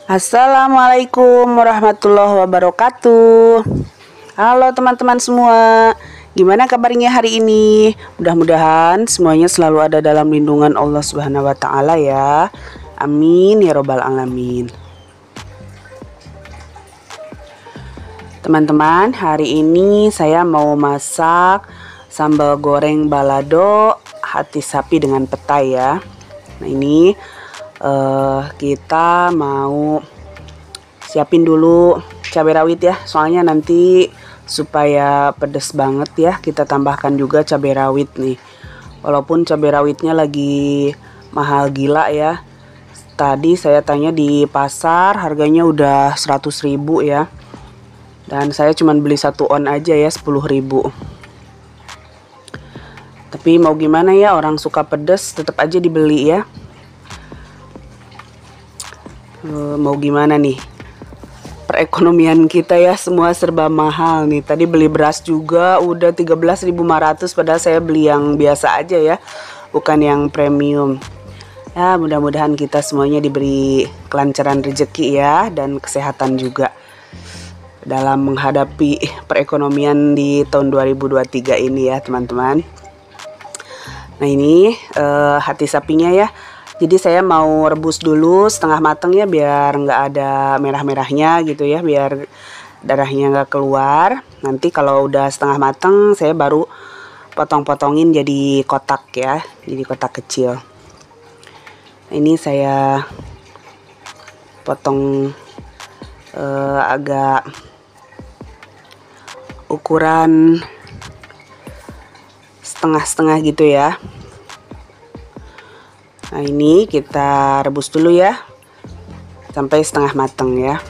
Assalamualaikum warahmatullahi wabarakatuh. Halo teman-teman semua, gimana kabarnya hari ini? Mudah-mudahan semuanya selalu ada dalam lindungan Allah Subhanahu wa Ta'ala ya. Amin ya Robbal 'Alamin. Teman-teman, hari ini saya mau masak sambal goreng balado hati sapi dengan petai ya. Nah ini kita mau siapin dulu cabai rawit ya, soalnya nanti supaya pedes banget ya kita tambahkan juga cabai rawit nih. Walaupun cabai rawitnya lagi mahal gila ya. Tadi saya tanya di pasar harganya udah 100.000 ya. Dan saya cuma beli 1 on aja ya 10.000. Tapi mau gimana ya, orang suka pedes tetap aja dibeli ya. Mau gimana nih, perekonomian kita ya semua serba mahal nih. Tadi beli beras juga udah 13.500, padahal saya beli yang biasa aja ya, bukan yang premium ya. Mudah-mudahan kita semuanya diberi kelancaran rezeki ya, dan kesehatan juga dalam menghadapi perekonomian di tahun 2023 ini ya teman-teman. Nah ini hati sapinya ya. Jadi saya mau rebus dulu setengah mateng ya, biar nggak ada merah-merahnya gitu ya, biar darahnya nggak keluar. Nanti kalau udah setengah mateng saya baru potong-potongin jadi kotak ya, jadi kotak kecil. Nah, ini saya potong agak ukuran setengah-setengah gitu ya. Nah ini kita rebus dulu ya sampai setengah mateng ya.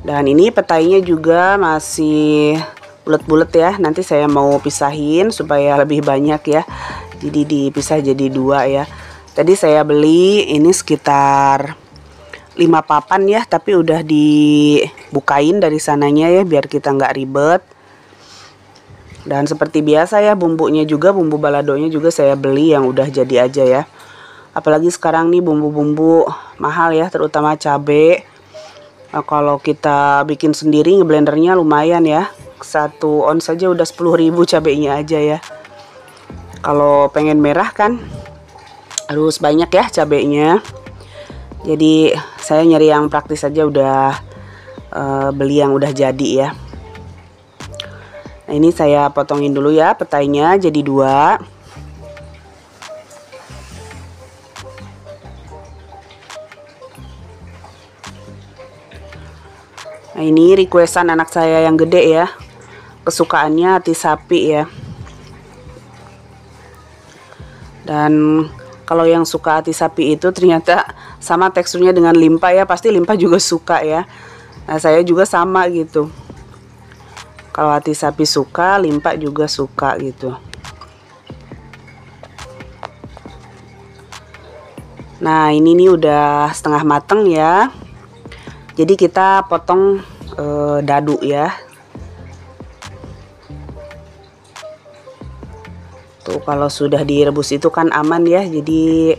Dan ini petainya juga masih bulat-bulat ya, nanti saya mau pisahin supaya lebih banyak ya, jadi dipisah jadi 2 ya. Tadi saya beli ini sekitar 5 papan ya, tapi udah dibukain dari sananya ya biar kita nggak ribet. Dan seperti biasa ya, bumbunya juga, bumbu baladonya juga saya beli yang udah jadi aja ya. Apalagi sekarang nih bumbu-bumbu mahal ya, terutama cabai. Nah, kalau kita bikin sendiri ngeblendernya lumayan ya, 1 on saja udah 10.000 cabainya aja ya. Kalau pengen merah kan harus banyak ya cabainya. Jadi saya nyari yang praktis aja, udah beli yang udah jadi ya. Nah ini saya potongin dulu ya petainya jadi 2. Nah ini requestan anak saya yang gede ya, kesukaannya hati sapi ya. Dan kalau yang suka hati sapi itu ternyata sama teksturnya dengan limpa ya, pasti limpa juga suka ya. Nah saya juga sama gitu. Kalau hati sapi suka, limpa juga suka gitu. Nah ini nih udah setengah mateng ya. Jadi kita potong dadu ya. Tuh kalau sudah direbus itu kan aman ya, jadi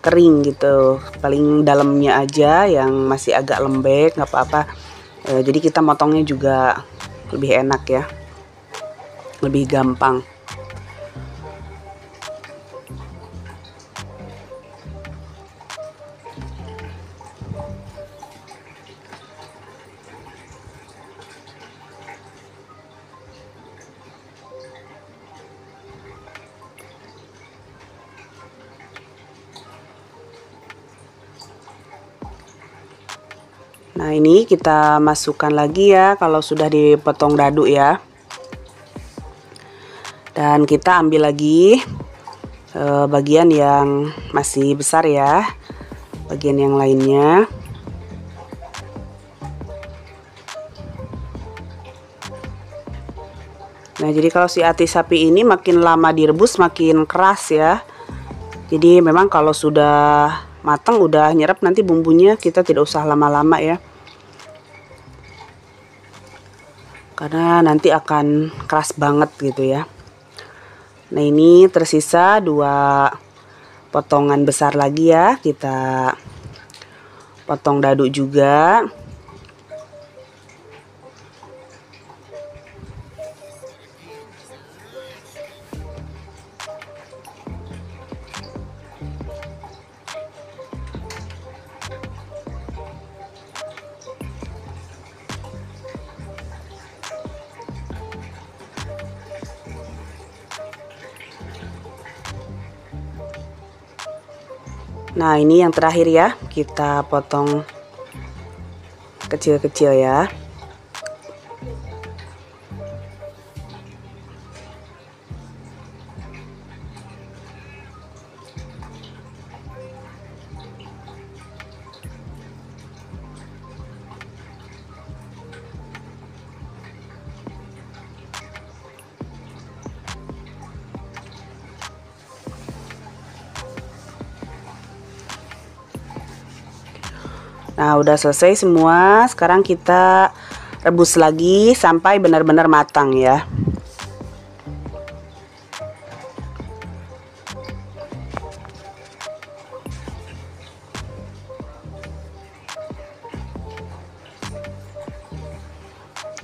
kering gitu. Paling dalamnya aja yang masih agak lembek, nggak apa-apa. Jadi kita motongnya juga lebih enak ya, lebih gampang. Nah ini kita masukkan lagi ya kalau sudah dipotong dadu ya. Dan kita ambil lagi bagian yang masih besar ya, bagian yang lainnya. Nah jadi kalau si hati sapi ini makin lama direbus makin keras ya. Jadi memang kalau sudah matang udah nyerap nanti bumbunya, kita tidak usah lama-lama ya, karena nanti akan keras banget gitu ya. Nah ini tersisa 2 potongan besar lagi ya, kita potong dadu juga. Nah, ini yang terakhir ya, kita potong kecil-kecil ya. Nah, udah selesai semua. Sekarang kita rebus lagi sampai benar-benar matang ya.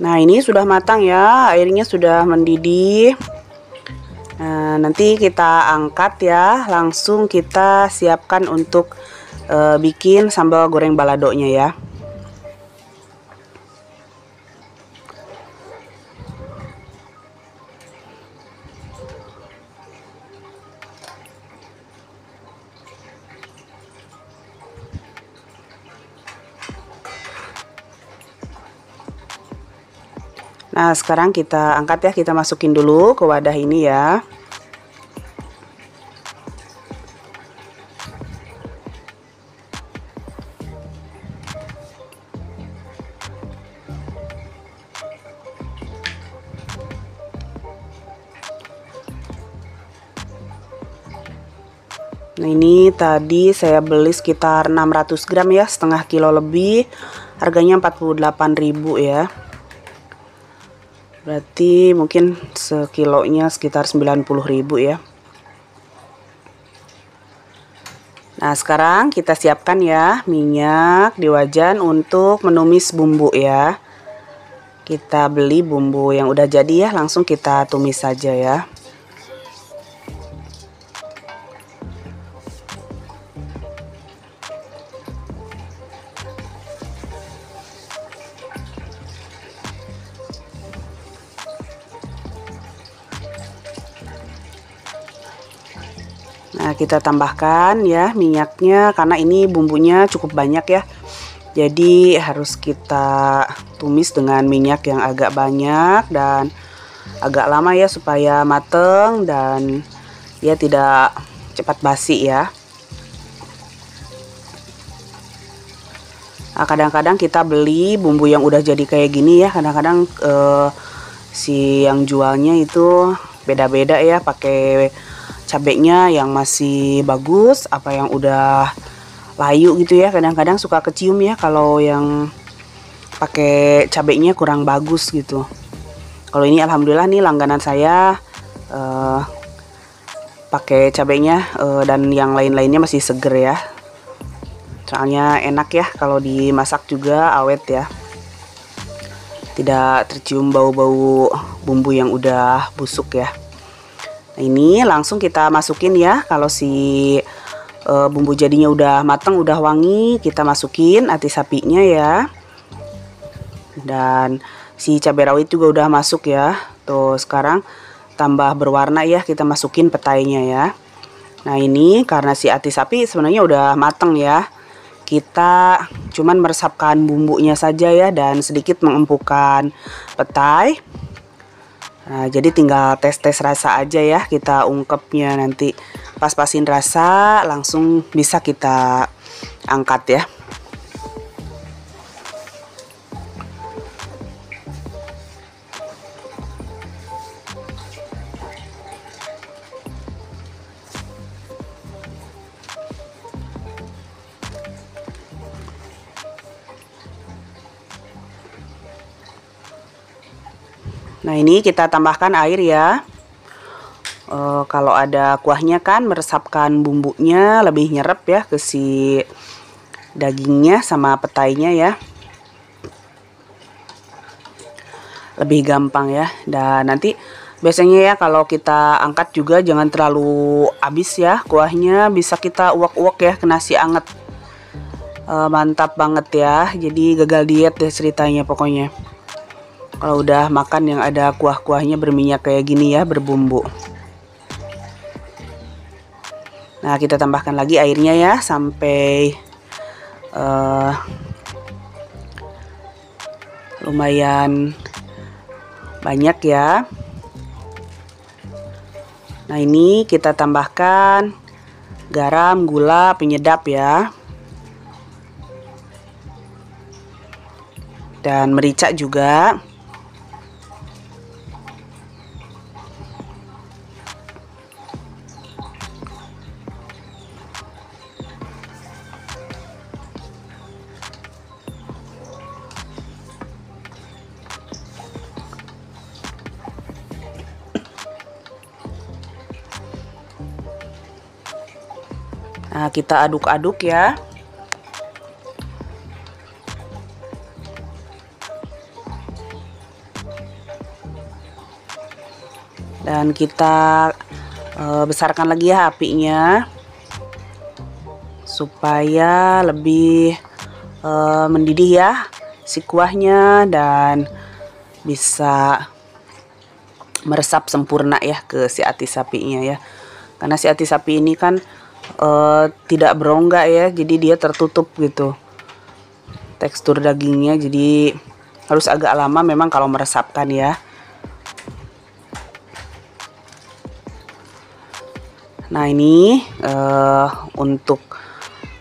Nah, ini sudah matang ya, airnya sudah mendidih. Nah, nanti kita angkat ya, langsung kita siapkan untuk bikin sambal goreng baladonya ya. Nah, sekarang kita angkat ya, kita masukin dulu ke wadah ini ya. Nah, ini tadi saya beli sekitar 600 gram ya, setengah kilo lebih. Harganya 48.000 ya. Berarti mungkin sekilonya sekitar 90.000 ya. Nah, sekarang kita siapkan ya minyak di wajan untuk menumis bumbu ya. Kita beli bumbu yang udah jadi ya, langsung kita tumis saja ya. Nah, kita tambahkan ya minyaknya karena ini bumbunya cukup banyak ya. Jadi harus kita tumis dengan minyak yang agak banyak dan agak lama ya supaya mateng dan ya tidak cepat basi ya. Nah, kadang-kadang kita beli bumbu yang udah jadi kayak gini ya. Kadang-kadang si yang jualnya itu beda-beda ya, pakai cabenya yang masih bagus, apa yang udah layu gitu ya. Kadang-kadang suka kecium ya kalau yang pakai cabenya kurang bagus gitu. Kalau ini alhamdulillah nih langganan saya pakai cabenya dan yang lain-lainnya masih seger ya. Soalnya enak ya kalau dimasak juga awet ya. Tidak tercium bau-bau bumbu yang udah busuk ya. Ini langsung kita masukin ya. Kalau si bumbu jadinya udah mateng, udah wangi, kita masukin ati sapinya ya. Dan si cabai rawit juga udah masuk ya. Tuh, sekarang tambah berwarna ya, kita masukin petainya ya. Nah, ini karena si ati sapi sebenarnya udah mateng ya. Kita cuman meresapkan bumbunya saja ya dan sedikit mengempukkan petai. Nah, jadi tinggal tes-tes rasa aja ya, kita ungkepnya nanti pas-pasin rasa langsung bisa kita angkat ya. Nah, ini kita tambahkan air ya. Kalau ada kuahnya kan meresapkan bumbunya lebih nyerep ya ke si dagingnya sama petainya ya. Lebih gampang ya. Dan nanti biasanya ya kalau kita angkat juga jangan terlalu habis ya kuahnya, bisa kita uak-uak ya ke nasi anget. Mantap banget ya. Jadi gagal diet deh ceritanya pokoknya. Kalau udah makan yang ada kuah-kuahnya berminyak kayak gini ya, berbumbu. Nah, kita tambahkan lagi airnya ya sampai lumayan banyak ya. Nah, ini kita tambahkan garam, gula, penyedap ya. Dan merica juga. Nah, kita aduk-aduk ya. Dan kita besarkan lagi ya apinya supaya lebih mendidih ya si kuahnya dan bisa meresap sempurna ya ke si ati sapinya ya. Karena si ati sapi ini kan tidak berongga ya, jadi dia tertutup gitu tekstur dagingnya, jadi harus agak lama memang kalau meresapkan ya. Nah, ini untuk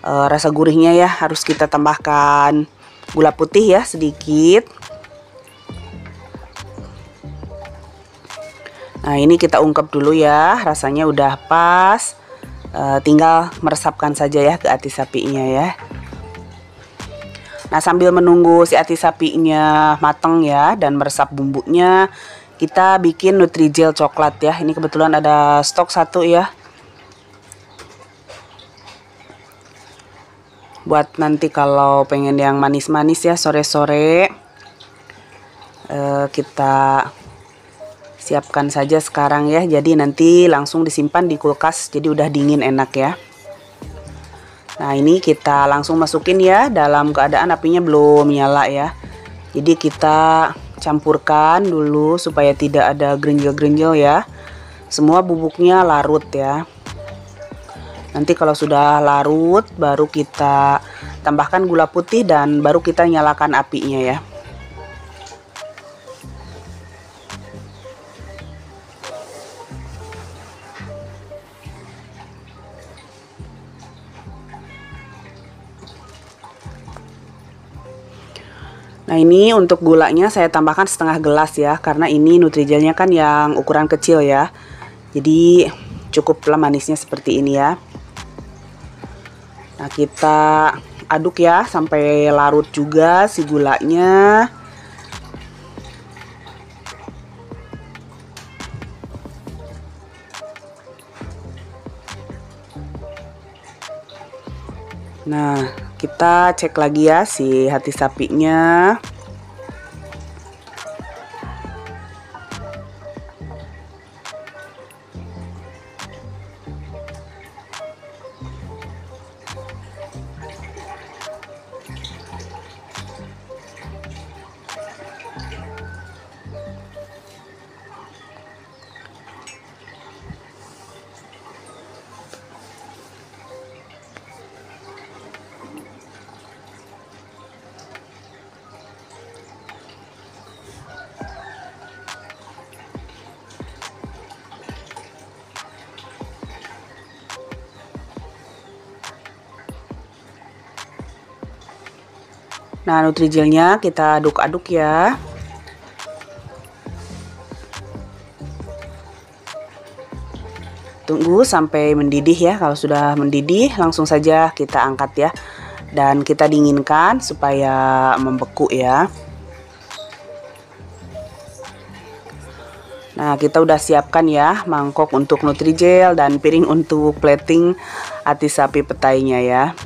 rasa gurihnya ya harus kita tambahkan gula putih ya sedikit. Nah, ini kita ungkep dulu ya, rasanya udah pas. Tinggal meresapkan saja ya ke ati sapinya ya. Nah, sambil menunggu si ati sapinya mateng ya dan meresap bumbunya, kita bikin Nutrijel coklat ya. Ini kebetulan ada stok 1 ya. Buat nanti kalau pengen yang manis-manis ya sore-sore, kita siapkan saja sekarang ya. Jadi nanti langsung disimpan di kulkas, jadi udah dingin enak ya. Nah, ini kita langsung masukin ya dalam keadaan apinya belum nyala ya. Jadi kita campurkan dulu supaya tidak ada grenjel-grenjel ya. Semua bubuknya larut ya. Nanti kalau sudah larut baru kita tambahkan gula putih dan baru kita nyalakan apinya ya. Nah, ini untuk gulanya saya tambahkan setengah gelas ya, karena ini Nutrijelnya kan yang ukuran kecil ya. Jadi cukuplah manisnya seperti ini ya. Nah, kita aduk ya sampai larut juga si gulanya. Nah, kita cek lagi ya si hati sapinya. Nah, Nutrijelnya kita aduk-aduk ya. Tunggu sampai mendidih ya. Kalau sudah mendidih langsung saja kita angkat ya. Dan kita dinginkan supaya membeku ya. Nah, kita udah siapkan ya mangkok untuk Nutrijel dan piring untuk plating hati sapi petainya ya.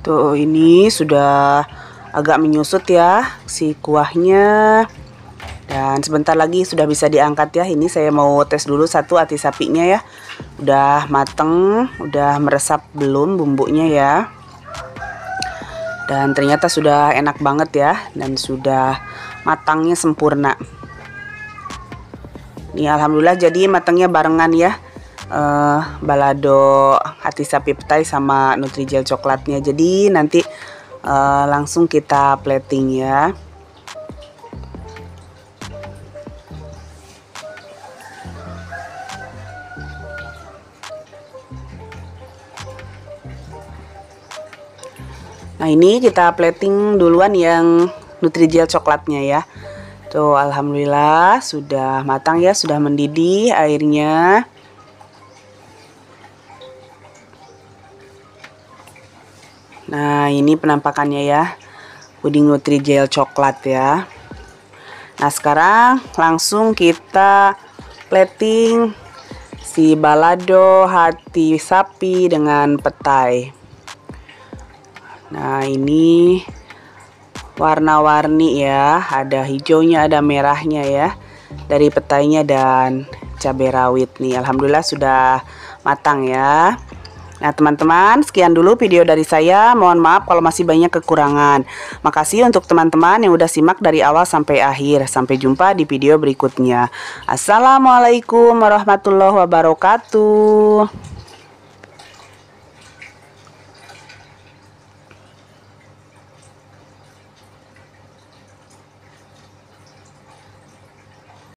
Tuh, ini sudah agak menyusut ya si kuahnya. Dan sebentar lagi sudah bisa diangkat ya. Ini saya mau tes dulu satu ati sapinya ya. Udah mateng, udah meresap belum bumbunya ya. Dan ternyata sudah enak banget ya. Dan sudah matangnya sempurna. Ini alhamdulillah jadi matangnya barengan ya. Balado hati sapi petai sama Nutrijel coklatnya. Jadi nanti langsung kita plating ya. Nah, ini kita plating duluan yang Nutrijel coklatnya ya. Tuh, alhamdulillah sudah matang ya, sudah mendidih airnya. Nah, ini penampakannya ya, puding Nutrijel coklat ya. Nah, sekarang langsung kita plating si balado hati sapi dengan petai. Nah, ini warna-warni ya, ada hijaunya, ada merahnya ya, dari petainya dan cabai rawit nih. Alhamdulillah sudah matang ya. Nah, teman-teman, sekian dulu video dari saya. Mohon maaf kalau masih banyak kekurangan. Makasih untuk teman-teman yang udah simak dari awal sampai akhir. Sampai jumpa di video berikutnya. Assalamualaikum warahmatullahi wabarakatuh.